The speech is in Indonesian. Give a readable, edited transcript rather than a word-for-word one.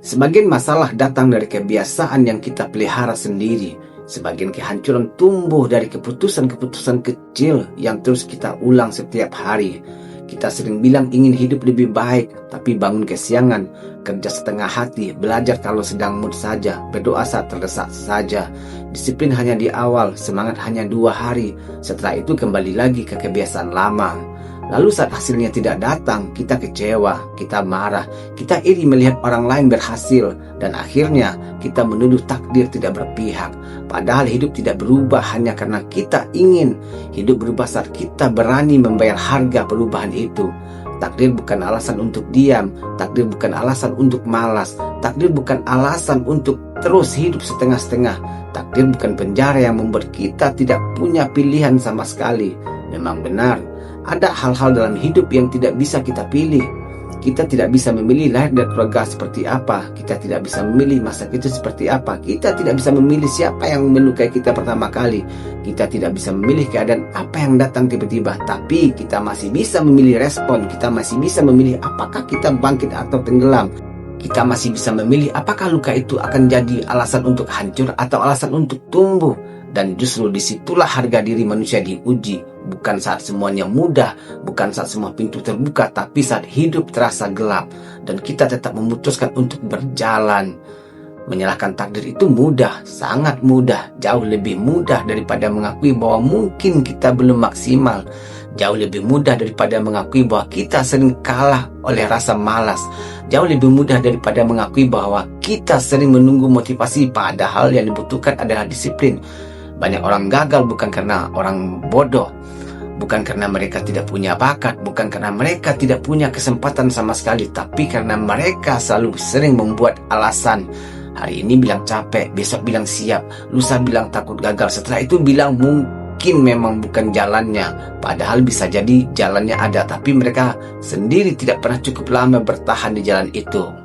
Sebagian masalah datang dari kebiasaan yang kita pelihara sendiri. Sebagian kehancuran tumbuh dari keputusan-keputusan kecil yang terus kita ulang setiap hari. Kita sering bilang ingin hidup lebih baik, tapi bangun kesiangan, kerja setengah hati, belajar kalau sedang mood saja, berdoa saat terdesak saja. Disiplin hanya di awal, semangat hanya 2 hari, setelah itu kembali lagi ke kebiasaan lama. Lalu saat hasilnya tidak datang, kita kecewa, kita marah, kita iri melihat orang lain berhasil, dan akhirnya kita menuduh takdir tidak berpihak. Padahal hidup tidak berubah hanya karena kita ingin. Hidup berubah saat kita berani membayar harga perubahan itu. Takdir bukan alasan untuk diam, takdir bukan alasan untuk malas, takdir bukan alasan untuk terus hidup setengah-setengah. Takdir bukan penjara yang membuat kita tidak punya pilihan sama sekali. Memang benar, ada hal-hal dalam hidup yang tidak bisa kita pilih. Kita tidak bisa memilih lahir dari keluarga seperti apa. Kita tidak bisa memilih masa kecil seperti apa. Kita tidak bisa memilih siapa yang melukai kita pertama kali. Kita tidak bisa memilih keadaan apa yang datang tiba-tiba. Tapi kita masih bisa memilih respon. Kita masih bisa memilih apakah kita bangkit atau tenggelam. Kita masih bisa memilih apakah luka itu akan jadi alasan untuk hancur atau alasan untuk tumbuh. Dan justru disitulah harga diri manusia diuji. Bukan saat semuanya mudah, bukan saat semua pintu terbuka, tapi saat hidup terasa gelap dan kita tetap memutuskan untuk berjalan. Menyalahkan takdir itu mudah, sangat mudah, jauh lebih mudah daripada mengakui bahwa mungkin kita belum maksimal. Jauh lebih mudah daripada mengakui bahwa kita sering kalah oleh rasa malas. Jauh lebih mudah daripada mengakui bahwa kita sering menunggu motivasi, padahal yang dibutuhkan adalah disiplin. Banyak orang gagal bukan karena orang bodoh, bukan karena mereka tidak punya bakat, bukan karena mereka tidak punya kesempatan sama sekali, tapi karena mereka selalu sering membuat alasan. Hari ini bilang capek, besok bilang siap, lusa bilang takut gagal, setelah itu bilang mungkin memang bukan jalannya. Padahal bisa jadi jalannya ada, tapi mereka sendiri tidak pernah cukup lama bertahan di jalan itu.